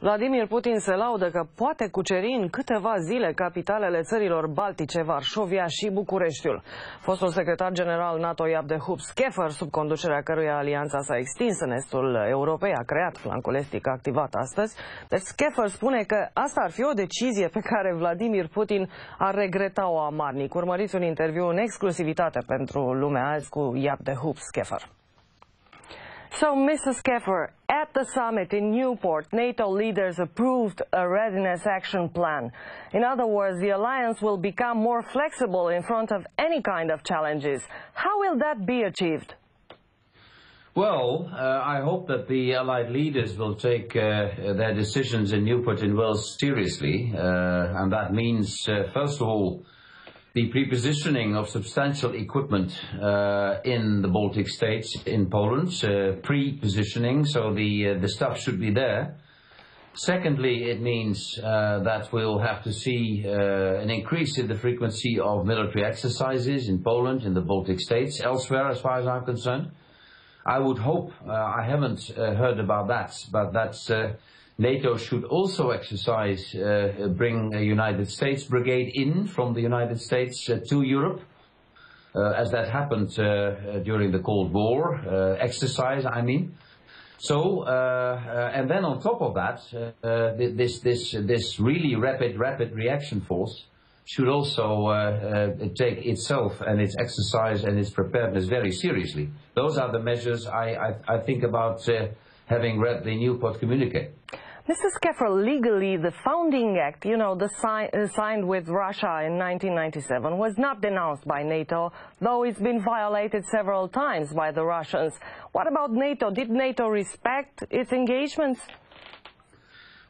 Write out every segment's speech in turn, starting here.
Vladimir Putin se laudă că poate cuceri în câteva zile capitalele țărilor baltice, Varșovia și Bucureștiul. Fostul secretar general NATO Jaap de Hoop Scheffer, sub conducerea căruia alianța s-a extins în estul Europei, a creat flancul estic activat astăzi. Deci Scheffer spune că asta ar fi o decizie pe care Vladimir Putin ar regreta-o amarnic. Urmăriți un interviu în exclusivitate pentru Lumea Azi cu Jaap de Hoop Scheffer. So, Mr. Scheffer, at the summit in Newport, NATO leaders approved a readiness action plan. In other words, the alliance will become more flexible in front of any kind of challenges. How will that be achieved? Well, I hope that the Allied leaders will take their decisions in Newport in Wales seriously, and that means, first of all, the prepositioning of substantial equipment in the Baltic states, in Poland, pre-positioning, so the stuff should be there. Secondly, it means that we'll have to see an increase in the frequency of military exercises in Poland, in the Baltic states, elsewhere as far as I'm concerned. I would hope, I haven't heard about that, but that's NATO should also exercise, bring a United States brigade in from the United States to Europe, as that happened during the Cold War exercise, I mean. So, and then on top of that, this really rapid reaction force should also take itself and its exercise and its preparedness very seriously. Those are the measures I think about having read the Newport communique. Mr. Scheffer, legally, the founding act, you know, signed with Russia in 1997, was not denounced by NATO, though it's been violated several times by the Russians. What about NATO? Did NATO respect its engagements?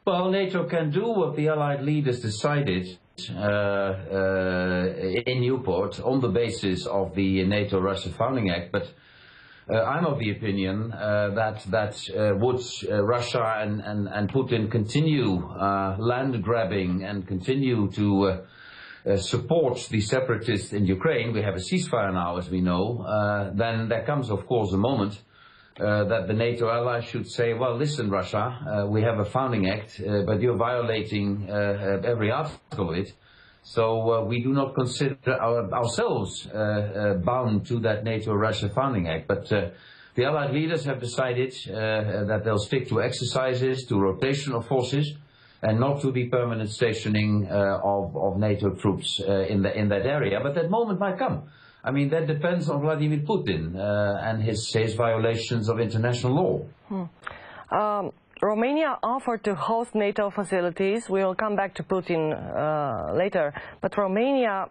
Well, NATO can do what the Allied leaders decided in Newport on the basis of the NATO-Russia Founding Act, but I'm of the opinion that would Russia and Putin continue land grabbing and continue to support the separatists in Ukraine, we have a ceasefire now, as we know, then there comes, of course, a moment that the NATO allies should say, well, listen, Russia, we have a founding act, but you're violating every article of it. So we do not consider ourselves bound to that NATO-Russia founding act. But the Allied leaders have decided that they'll stick to exercises, to rotation of forces, and not to the permanent stationing of NATO troops in that area. But that moment might come. I mean, that depends on Vladimir Putin and his violations of international law. Romania offered to host NATO facilities. We will come back to Putin later. But Romania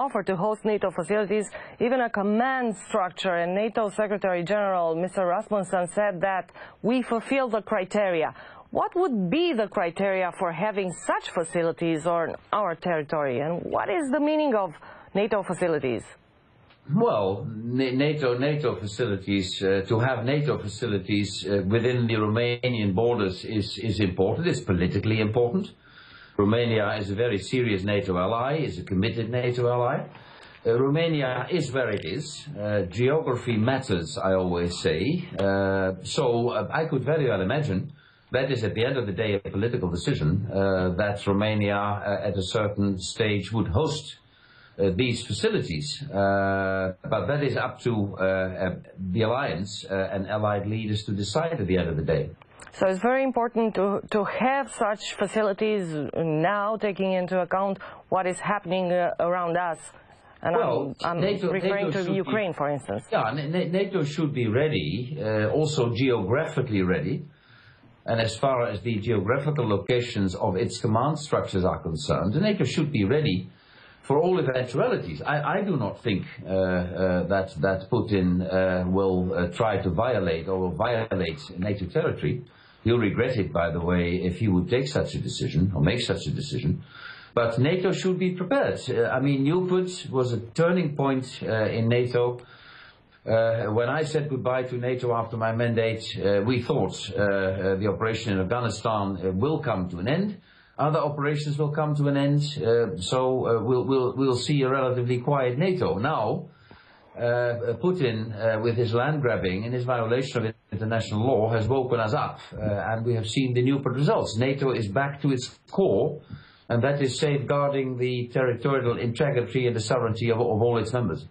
offered to host NATO facilities, even a command structure. And NATO Secretary General Mr. Rasmussen said that we fulfill the criteria. What would be the criteria for having such facilities on our territory? And what is the meaning of NATO facilities? Well, NATO facilities, to have NATO facilities within the Romanian borders is important, it's politically important. Romania is a very serious NATO ally, is a committed NATO ally. Romania is where it is. Geography matters, I always say. So I could very well imagine that is at the end of the day a political decision that Romania at a certain stage would host these facilities, but that is up to the alliance and allied leaders to decide at the end of the day. So it's very important to have such facilities now, taking into account what is happening around us. And well, I'm referring to Ukraine, for instance. Yeah, NATO should be ready, also geographically ready. And as far as the geographical locations of its command structures are concerned, NATO should be ready for all eventualities. I do not think that Putin will try to violate or will violate NATO territory. He'll regret it, by the way, if he would take such a decision or make such a decision. But NATO should be prepared. I mean, Newport was a turning point in NATO. When I said goodbye to NATO after my mandate, we thought the operation in Afghanistan will come to an end. Other operations will come to an end, so we'll see a relatively quiet NATO. Now, Putin, with his land grabbing and his violation of international law has woken us up, and we have seen the new results. NATO is back to its core, and that is safeguarding the territorial integrity and the sovereignty of all its members.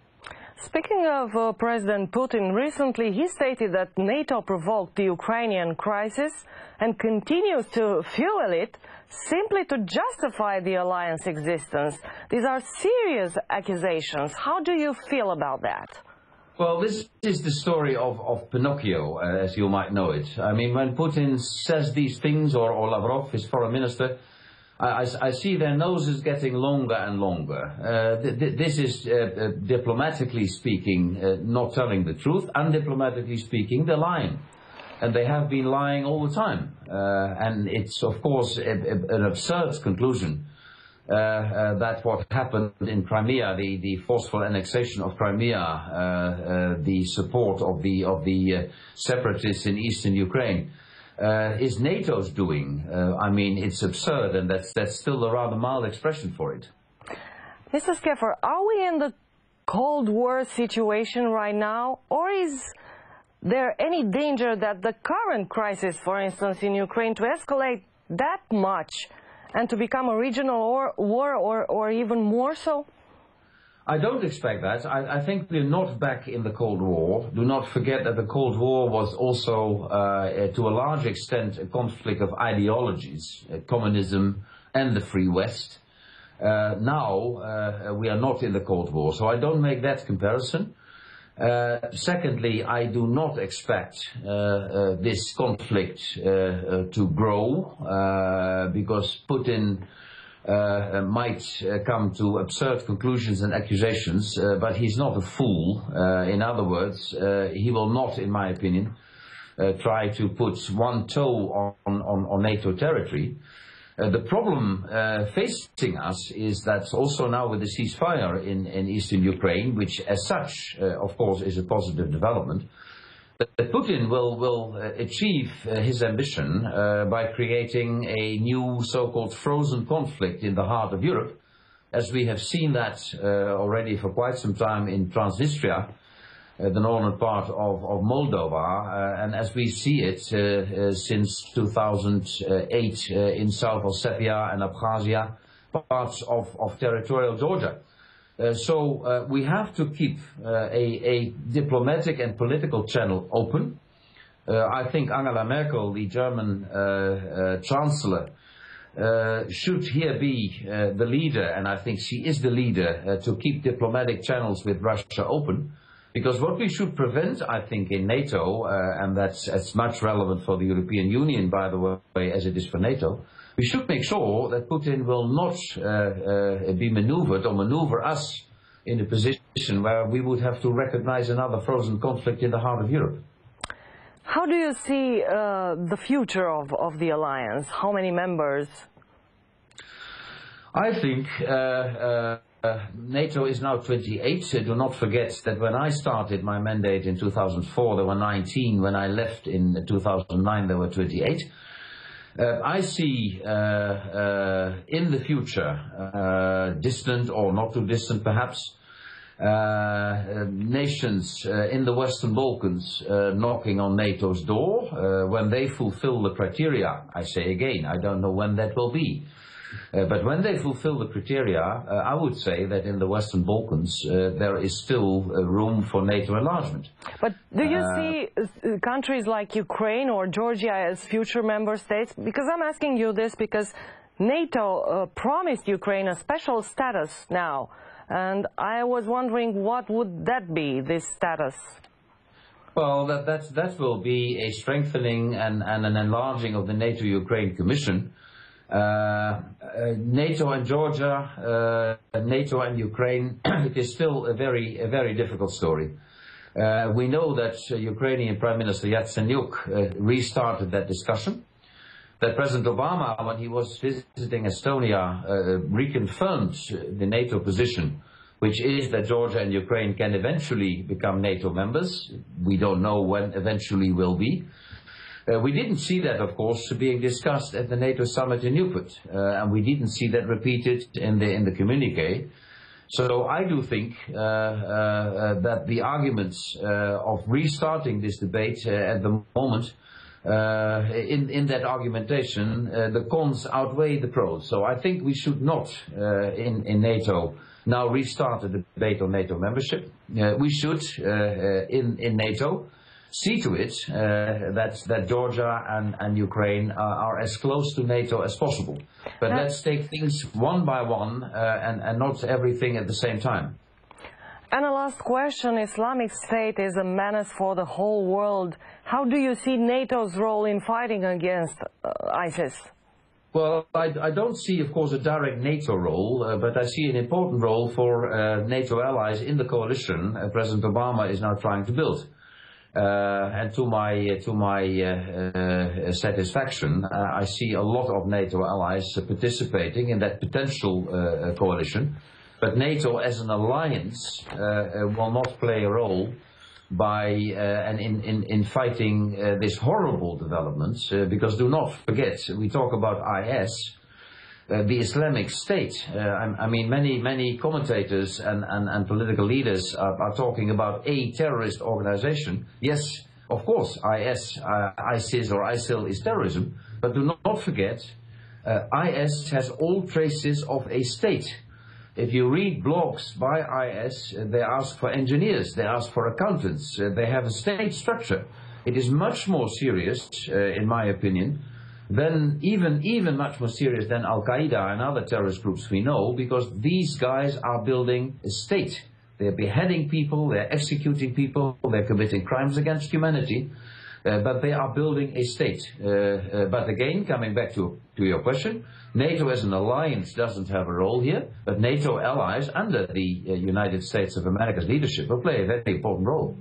Speaking of President Putin, recently he stated that NATO provoked the Ukrainian crisis and continues to fuel it simply to justify the alliance existence. These are serious accusations. How do you feel about that? Well, this is the story of Pinocchio, as you might know it. I mean, when Putin says these things, or Lavrov, his foreign minister, I see their noses getting longer and longer. This is, diplomatically speaking, not telling the truth. Undiplomatically speaking, they're lying. And they have been lying all the time. And it's, of course, an absurd conclusion that what happened in Crimea, the forceful annexation of Crimea, the support of the separatists in eastern Ukraine, is NATO's doing. I mean, it's absurd, and that's still a rather mild expression for it. Mr. Scheffer, are we in the Cold War situation right now, or is there any danger that the current crisis, for instance, in Ukraine, to escalate that much and to become a regional war or even more so? I don't expect that. I think we're not back in the Cold War. Do not forget that the Cold War was also, to a large extent, a conflict of ideologies, communism and the Free West. Now, we are not in the Cold War, so I don't make that comparison. Secondly, I do not expect this conflict to grow because Putin might come to absurd conclusions and accusations, but he's not a fool. In other words, he will not, in my opinion, try to put one toe on NATO territory. The problem facing us is that also now with the ceasefire in eastern Ukraine, which as such, of course, is a positive development, that Putin will achieve his ambition by creating a new so-called frozen conflict in the heart of Europe, as we have seen that already for quite some time in Transnistria, the northern part of Moldova, and as we see it since 2008 in South Ossetia and Abkhazia, parts of territorial Georgia. So we have to keep a diplomatic and political channel open. I think Angela Merkel, the German Chancellor, should here be the leader, and I think she is the leader, to keep diplomatic channels with Russia open. Because what we should prevent, I think, in NATO, and that's as much relevant for the European Union, by the way, as it is for NATO, we should make sure that Putin will not be maneuvered or maneuver us in a position where we would have to recognize another frozen conflict in the heart of Europe. How do you see the future of the alliance? How many members? I think NATO is now 28. Do not forget that when I started my mandate in 2004, there were 19. When I left in 2009, there were 28. I see in the future, distant or not too distant perhaps, nations in the Western Balkans knocking on NATO's door. When they fulfill the criteria, I say again, I don't know when that will be. But when they fulfill the criteria, I would say that in the Western Balkans there is still room for NATO enlargement. But do you see countries like Ukraine or Georgia as future member states? Because I'm asking you this because NATO promised Ukraine a special status now. And I was wondering, what would that be, this status? Well, that will be a strengthening and an enlarging of the NATO-Ukraine Commission. NATO and Georgia, NATO and Ukraine, it is still a very difficult story. We know that Ukrainian Prime Minister Yatsenyuk restarted that discussion. That President Obama, when he was visiting Estonia, reconfirmed the NATO position, which is that Georgia and Ukraine can eventually become NATO members. We don't know when eventually will be. We didn't see that, of course, being discussed at the NATO summit in Newport, and we didn't see that repeated in the communique. So I do think that the arguments of restarting this debate at the moment, in that argumentation, the cons outweigh the pros. So I think we should not, in NATO, now restart a debate on NATO membership. We should, in NATO, see to it that Georgia and Ukraine are as close to NATO as possible. But let's take things one by one and not everything at the same time. And a last question, Islamic State is a menace for the whole world. How do you see NATO's role in fighting against ISIS? Well, I don't see, of course, a direct NATO role, but I see an important role for NATO allies in the coalition President Obama is now trying to build. And to my satisfaction, I see a lot of NATO allies participating in that potential coalition. But NATO as an alliance will not play a role in fighting this horrible developments. Because do not forget, we talk about IS. The Islamic State, I mean, many commentators and political leaders are talking about a terrorist organization. Yes, of course, ISIS or ISIL is terrorism, but do not forget, IS has all traces of a state. If you read blogs by IS, they ask for engineers, they ask for accountants, they have a state structure. It is much more serious, in my opinion, then even much more serious than Al-Qaeda and other terrorist groups we know, because these guys are building a state. They're beheading people, they're executing people, they're committing crimes against humanity, but they are building a state. But again, coming back to your question, NATO as an alliance doesn't have a role here, but NATO allies under the United States of America's leadership will play a very important role.